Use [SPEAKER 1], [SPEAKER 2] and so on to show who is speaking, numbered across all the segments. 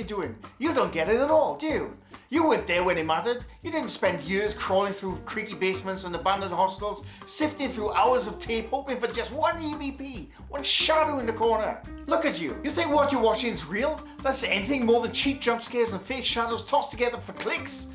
[SPEAKER 1] doing? You don't get it at all, do you? You weren't there when it mattered. You didn't spend years crawling through creaky basements and abandoned hostels, sifting through hours of tape, hoping for just one EVP, one shadow in the corner. Look at you. You think what you're watching is real? That's anything more than cheap jump scares and fake shadows tossed together for clicks?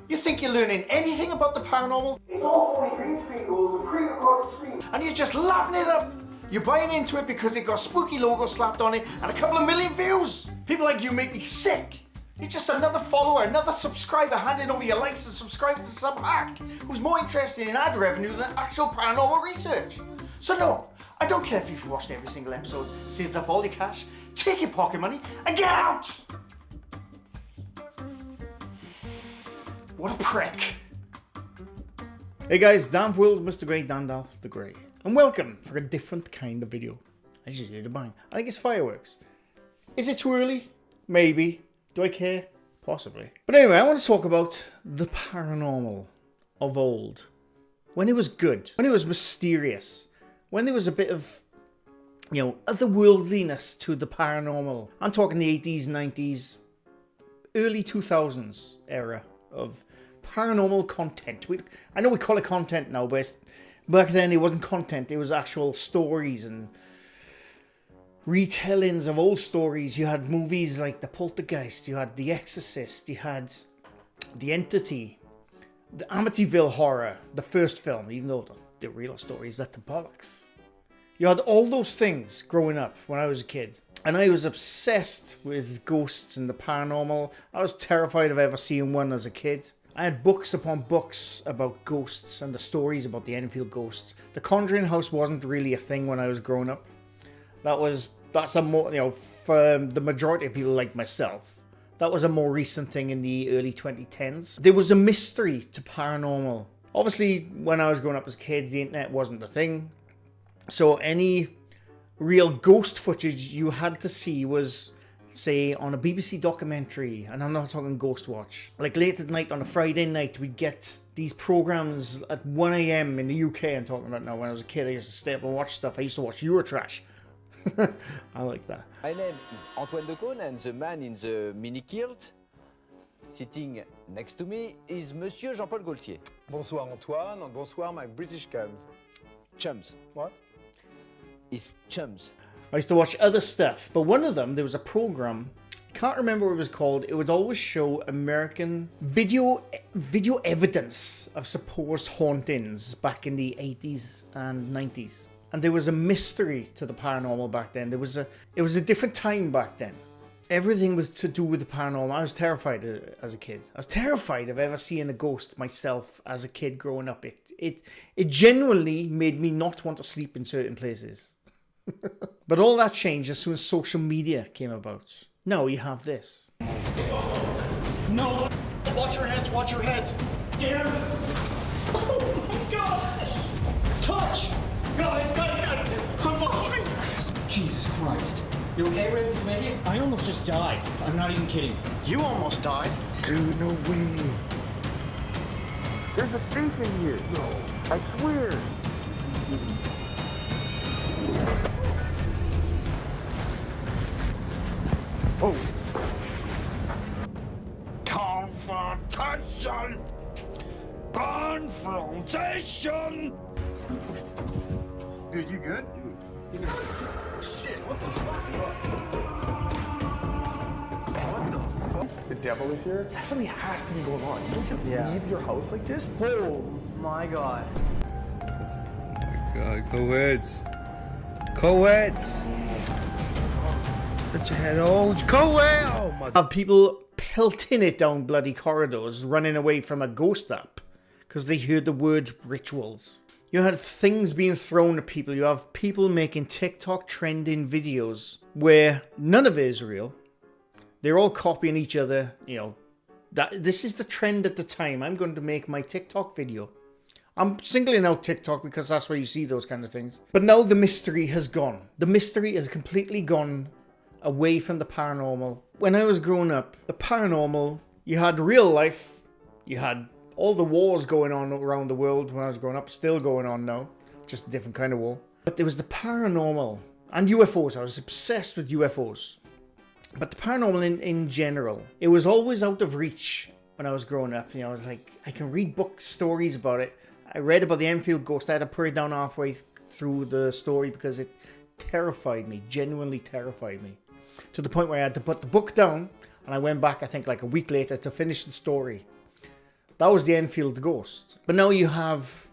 [SPEAKER 1] You think you're learning anything about the paranormal? It's all only green screen goals and pre-recorded screens, and you're just lapping it up. You're buying into it because it got spooky logo slapped on it and a couple of million views. People like you make me sick. You're just another follower, another subscriber handing over your likes and subscribers to some hack who's more interested in ad revenue than actual paranormal research. So no, I don't care if you've watched every single episode, saved up all your cash, take your pocket money, and get out! What a prick. Hey guys, Dan World, Mr. Grey, Dandalf the Grey. And welcome for a different kind of video. I just hear the bang. I think it's fireworks. Is it too early? Maybe. Do I care? Possibly. But anyway, I want to talk about the paranormal of old. When it was good. When it was mysterious. When there was a bit of, otherworldliness to the paranormal. I'm talking the 80s, 90s, early 2000s era of paranormal content. I know we call it content now, but back then it wasn't content. It was actual stories and retellings of old stories. You had movies like The Poltergeist, you had The Exorcist, you had The Entity, the Amityville Horror, the first film, even though the real story is that the bollocks. You had all those things growing up when I was a kid. And I was obsessed with ghosts and the paranormal. I was terrified of ever seeing one as a kid. I had books upon books about ghosts and the stories about the Enfield ghosts. The Conjuring House wasn't really a thing when I was growing up. That's a more, for the majority of people like myself, that was a more recent thing in the early 2010s. There was a mystery to paranormal. Obviously, when I was growing up as a kid, the internet wasn't a thing. So any real ghost footage you had to see was, say, on a BBC documentary, and I'm not talking Ghost Watch. Like late at night on a Friday night, we'd get these programs at 1 AM in the UK. I'm talking about now. When I was a kid, I used to stay up and watch stuff. I used to watch Eurotrash. I like that.
[SPEAKER 2] My name is Antoine de Caunes, and the man in the mini kilt sitting next to me is Monsieur Jean-Paul Gaultier.
[SPEAKER 3] Bonsoir Antoine, and bonsoir my British chums.
[SPEAKER 2] Chums.
[SPEAKER 3] What?
[SPEAKER 2] It's chums.
[SPEAKER 1] I used to watch other stuff, but one of them, there was a program, can't remember what it was called. It would always show American video evidence of supposed hauntings back in the 80s and 90s. And there was a mystery to the paranormal back then. It was a different time back then. Everything was to do with the paranormal. I was terrified as a kid. I was terrified of ever seeing a ghost myself as a kid growing up. It genuinely made me not want to sleep in certain places. But all that changed as soon as social media came about. Now you have this.
[SPEAKER 4] No! Watch your heads, watch your heads! Dare! Oh my gosh! Touch! Guys! I'm behind! Jesus Christ. You okay, Ray? Did you make it? I almost just died. I'm not even kidding. You almost died?
[SPEAKER 3] Dude, no way. There's a safe in here. No. I swear. Oh. Confrontation! Confrontation!
[SPEAKER 4] Dude, you good? Shit, what the fuck? What the fuck?
[SPEAKER 3] The devil is here? Something has to be going on. You don't just leave your house like this?
[SPEAKER 4] Oh my god.
[SPEAKER 5] God, co-eds. Co-eds. Put your head on. Co-ed. Oh my.
[SPEAKER 1] Have people pelting it down bloody corridors, running away from a ghost app because they heard the word rituals. You had things being thrown at people. You have people making TikTok trending videos where none of it is real. They're all copying each other. This is the trend at the time. I'm going to make my TikTok video. I'm singling out TikTok because that's where you see those kind of things. But now the mystery has gone. The mystery has completely gone away from the paranormal. When I was growing up, the paranormal, you had real life, you had all the wars going on around the world when I was growing up, still going on now, just a different kind of war. But there was the paranormal and UFOs. I was obsessed with UFOs. But the paranormal in general, it was always out of reach when I was growing up. You know, I was like, I can read book stories about it. I read about the Enfield ghost. I had to put it down halfway through the story because it terrified me, genuinely terrified me. To the point where I had to put the book down, and I went back, I think, like a week later to finish the story. That was the Enfield ghost. But now you have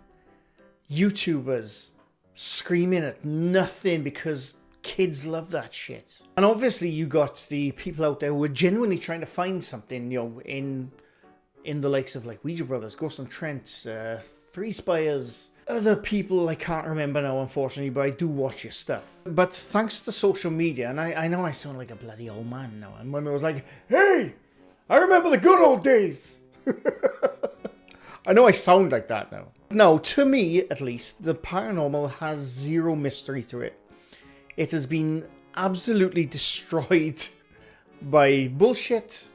[SPEAKER 1] YouTubers screaming at nothing because kids love that shit. And obviously you got the people out there who are genuinely trying to find something, you know, in the likes of like Ouija Brothers, Ghost on Trent, Three Spires, other people I can't remember now, unfortunately, but I do watch your stuff. But thanks to social media, and I know I sound like a bloody old man now, and when I was like, hey, I remember the good old days. I know I sound like that now. No, to me, at least, the paranormal has zero mystery to it. It has been absolutely destroyed by bullshit,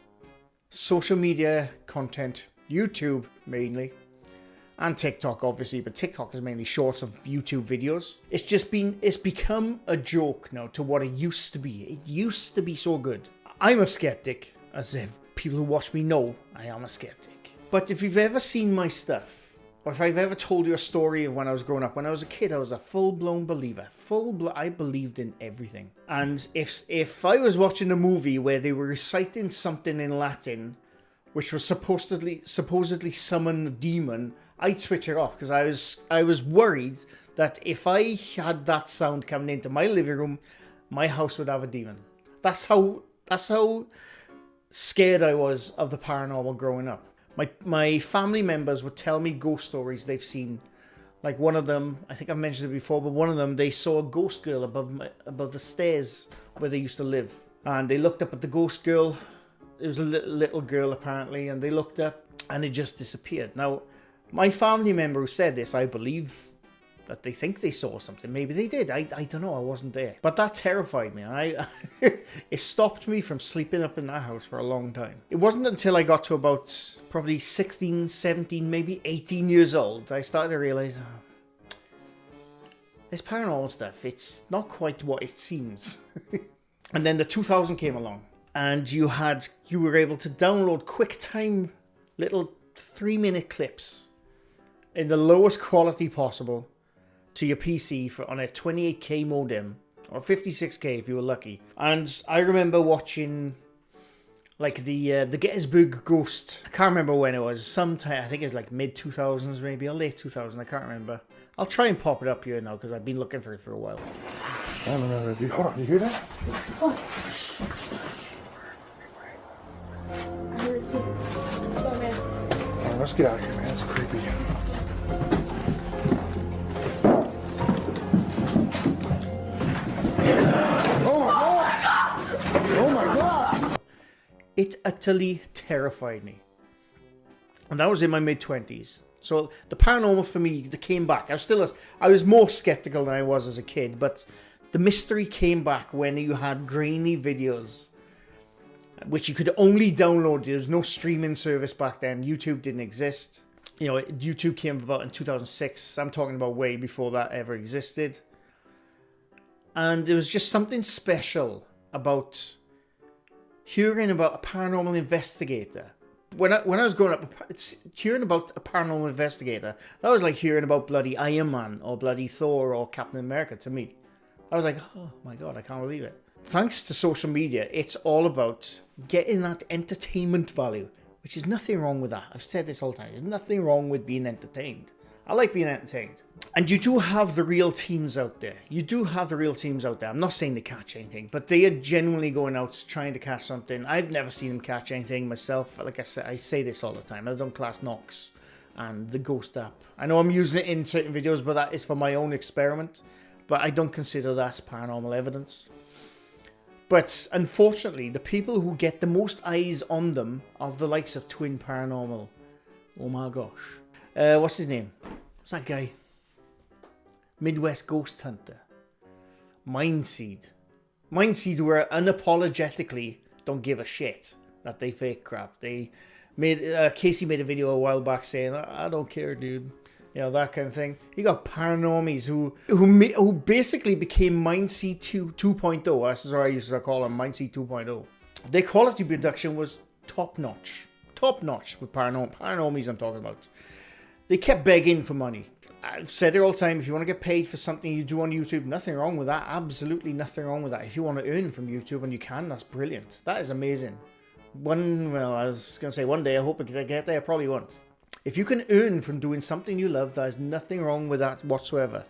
[SPEAKER 1] social media content, YouTube mainly, and TikTok obviously, but TikTok is mainly shorts of YouTube videos. It's become a joke now to what it used to be. It used to be so good. I'm a skeptic, as if people who watch me know I am a skeptic. But if you've ever seen my stuff, or if I've ever told you a story of when I was growing up, when I was a kid, I was a full-blown believer. I believed in everything. And if I was watching a movie where they were reciting something in Latin, which was supposedly summon a demon, I'd switch it off because I was worried that if I had that sound coming into my living room, my house would have a demon. That's how scared I was of the paranormal growing up. My family members would tell me ghost stories they've seen. Like one of them, I think I've mentioned it before, but one of them, they saw a ghost girl above the stairs where they used to live. And they looked up at the ghost girl. It was a little girl apparently, and they looked up and it just disappeared. Now, my family member who said this, I believe that they think they saw something. Maybe they did. I don't know. I wasn't there. But that terrified me. And it stopped me from sleeping up in that house for a long time. It wasn't until I got to about probably 16, 17, maybe 18 years old, I started to realize, this paranormal stuff, it's not quite what it seems. And then the 2000 came along. And you were able to download QuickTime little 3-minute clips in the lowest quality possible to your PC on a 28k modem, or 56k if you were lucky. And I remember watching like the Gettysburg Ghost. I can't remember when it was. Sometime, I think it's like mid 2000s maybe, or late 2000s. I can't remember. I'll try and pop it up here now because I've been looking for it for a while.
[SPEAKER 3] I don't know. Hold on, you hear that?
[SPEAKER 6] Oh. I heard it too. Go, man.
[SPEAKER 3] Oh, let's get out of here, man. It's creepy.
[SPEAKER 1] It utterly terrified me. And that was in my mid-20s. So the paranormal for me, that came back. I was more skeptical than I was as a kid, but the mystery came back when you had grainy videos, which you could only download. There was no streaming service back then. YouTube didn't exist. You know, YouTube came about in 2006. I'm talking about way before that ever existed. And there was just something special about hearing about a paranormal investigator. When I was growing up, hearing about a paranormal investigator, that was like hearing about bloody Iron Man or bloody Thor or Captain America to me. I was like, oh my god, I can't believe it. Thanks to social media, it's all about getting that entertainment value, which is nothing wrong with that. I've said this all the time. There's nothing wrong with being entertained. I like being entertained. And you do have the real teams out there. I'm not saying they catch anything, but they are genuinely going out trying to catch something. I've never seen them catch anything myself. Like I said, I say this all the time. I've done Class Knox and the Ghost app. I know I'm using it in certain videos, but that is for my own experiment. But I don't consider that paranormal evidence. But unfortunately, the people who get the most eyes on them are the likes of Twin Paranormal. Oh my gosh. What's his name? What's that guy? Midwest Ghost Hunter. Mindseed. Mindseed were unapologetically don't give a shit that they fake crap. They made Casey made a video a while back saying, I don't care, dude. You know, that kind of thing. You got Paranormies who basically became Mindseed 2.0. That's what I used to call them, Mindseed 2.0. Their quality production was top-notch. Top-notch with Paranormies I'm talking about. They kept begging for money. I've said it all the time, if you want to get paid for something you do on YouTube, nothing wrong with that. Absolutely nothing wrong with that. If you want to earn from YouTube and you can, that's brilliant. That is amazing. I was going to say one day, I hope I get there, I probably won't. If you can earn from doing something you love, there's nothing wrong with that whatsoever.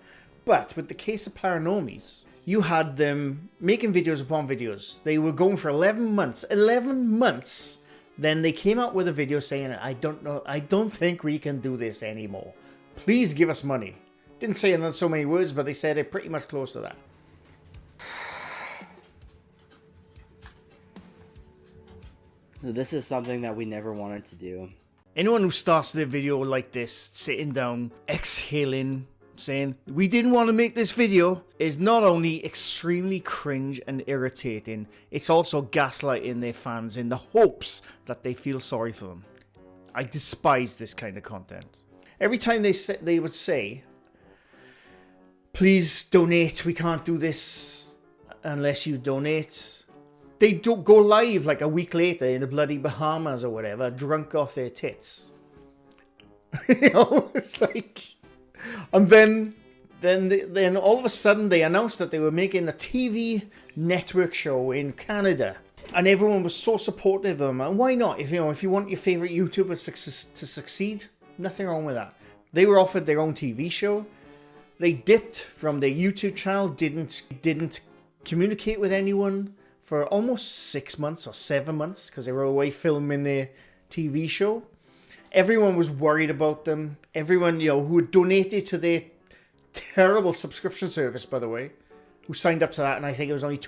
[SPEAKER 1] But with the case of Paranormies, you had them making videos upon videos. They were going for 11 months. 11 months! Then they came out with a video saying, I don't think we can do this anymore. Please give us money. Didn't say it in so many words, but they said it pretty much close to that.
[SPEAKER 7] This is something that we never wanted to do.
[SPEAKER 1] Anyone who starts their video like this, sitting down, exhaling, saying, we didn't want to make this video, is not only extremely cringe and irritating, it's also gaslighting their fans in the hopes that they feel sorry for them. I despise this kind of content. Every time they would say, please donate, we can't do this unless you donate. They don't go live like a week later in the bloody Bahamas or whatever, drunk off their tits. You know, it's like... And then all of a sudden they announced that they were making a TV network show in Canada. And everyone was so supportive of them. And why not? If you want your favorite YouTubers to succeed, nothing wrong with that. They were offered their own TV show. They dipped from their YouTube channel, didn't communicate with anyone for almost 6 months or 7 months because they were away filming their TV show. Everyone was worried about them. Everyone, who had donated to their terrible subscription service, by the way, who signed up to that, and I think it was only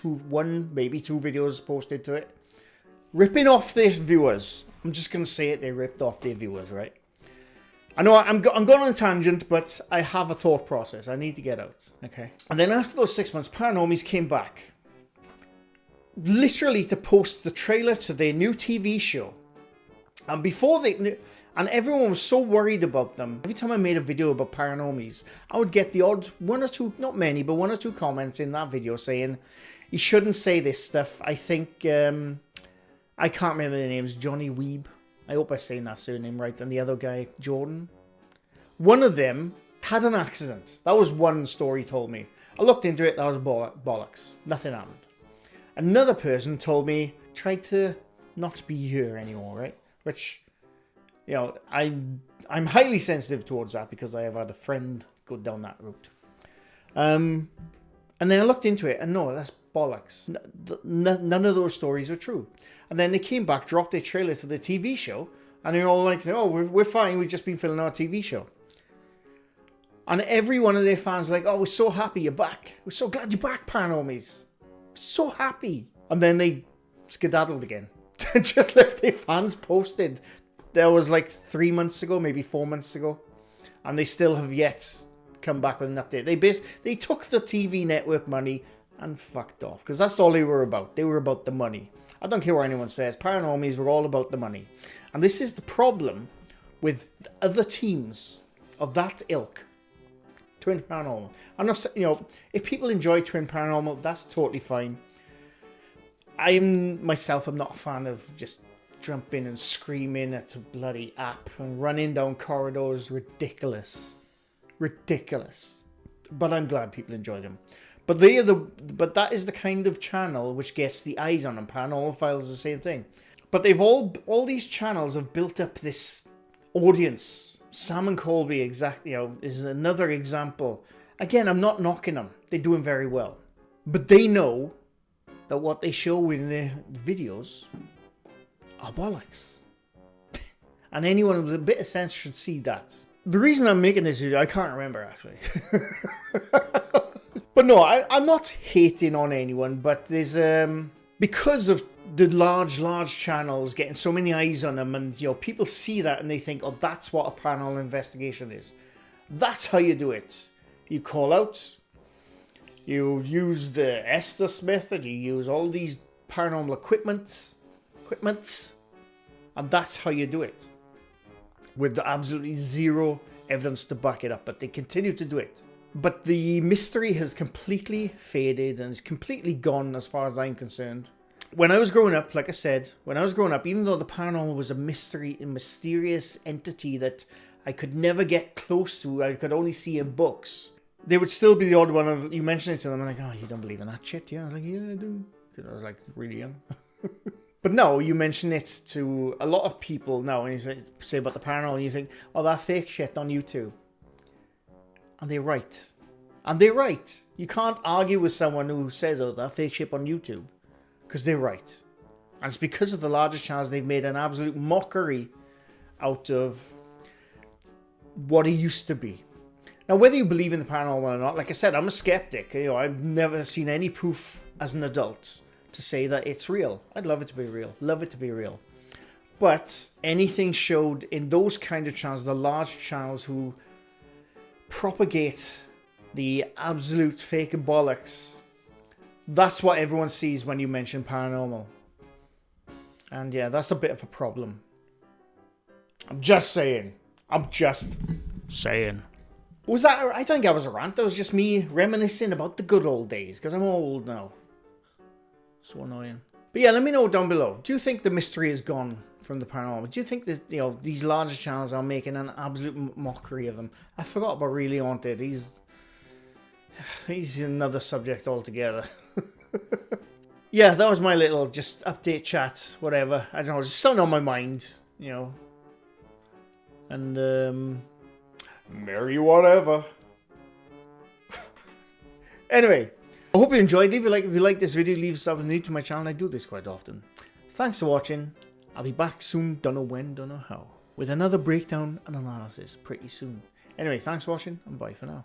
[SPEAKER 1] maybe two videos posted to it, ripping off their viewers. I'm just going to say it, they ripped off their viewers, right? I know I'm going on a tangent, but I have a thought process. I need to get out, okay? And then after those 6 months, Paranormies came back, literally to post the trailer to their new TV show. And and everyone was so worried about them. Every time I made a video about Paranormies, I would get the odd one or two, not many, but one or two comments in that video saying, you shouldn't say this stuff. I think, I can't remember the names, Johnny Weeb. I hope I'm saying that surname right. And the other guy, Jordan. One of them had an accident. That was one story told me. I looked into it, that was bollocks. Nothing happened. Another person told me, tried to not be here anymore, right? Which... I'm highly sensitive towards that because I have had a friend go down that route. And then I looked into it and no, that's bollocks. None of those stories were true. And then they came back, dropped their trailer to the TV show, and they're all like, oh, we're fine, we've just been filming our TV show. And every one of their fans were like, oh, we're so happy you're back. We're so glad you're back, Paranormies. So happy. And then they skedaddled again. Just left their fans posted. That was like 3 months ago, maybe 4 months ago. And they still have yet come back with an update. They took the TV network money and fucked off. Because that's all they were about. They were about the money. I don't care what anyone says. Paranormies were all about the money. And this is the problem with other teams of that ilk. Twin Paranormal. I'm not, if people enjoy Twin Paranormal, that's totally fine. I'm not a fan of just jumping and screaming at a bloody app and running down corridors. Ridiculous. But I'm glad people enjoy them. But that is the kind of channel which gets the eyes on them. Paranormal Files is the same thing. But all these channels have built up this audience. Sam and Colby is another example. Again, I'm not knocking them. They're doing very well. But they know that what they show in their videos are bollocks. And anyone with a bit of sense should see that. The reason I'm making this video, I can't remember actually. But no, I'm not hating on anyone, but there's because of the large channels getting so many eyes on them, and people see that and they think, oh, that's what a paranormal investigation is. That's how you do it. You call out, you use the Estes method, you use all these paranormal equipments, and that's how you do it. With absolutely zero evidence to back it up, but they continue to do it. But the mystery has completely faded and is completely gone as far as I'm concerned. When I was growing up, like I said, even though the paranormal was a mysterious entity that I could never get close to, I could only see in books, there would still be the odd one of, you mention it to them, and like, oh, you don't believe in that shit? Yeah, I was like, yeah, I do. Because I was like, really young. But no, you mention it to a lot of people now, and you say about the paranormal, and you think, oh, that fake shit on YouTube. And they're right. And they're right. You can't argue with someone who says, oh, that fake shit on YouTube. Because they're right. And it's because of the larger channels they've made an absolute mockery out of what it used to be. Now, whether you believe in the paranormal or not, like I said, I'm a skeptic. You know, I've never seen any proof as an adult to say that it's real. I'd love it to be real. Love it to be real. But anything showed in those kind of channels, the large channels who propagate the absolute fake bollocks, that's what everyone sees when you mention paranormal. And yeah, that's a bit of a problem. I'm just saying. Was that, I think that was a rant. That was just me reminiscing about the good old days, because I'm old now. So annoying. But yeah, let me know down below. Do you think the mystery is gone from the paranormal? Do you think that, you know, these larger channels are making an absolute mockery of them? I forgot about Really Haunted. He's another subject altogether. Yeah, that was my little just update chat, whatever. I don't know, just something on my mind, you know. And merry whatever. Anyway, I hope you enjoyed. If you like this video, leave something new to my channel. I do this quite often. Thanks for watching. I'll be back soon, don't know when, don't know how, with another breakdown and analysis pretty soon. Anyway, thanks for watching, and bye for now.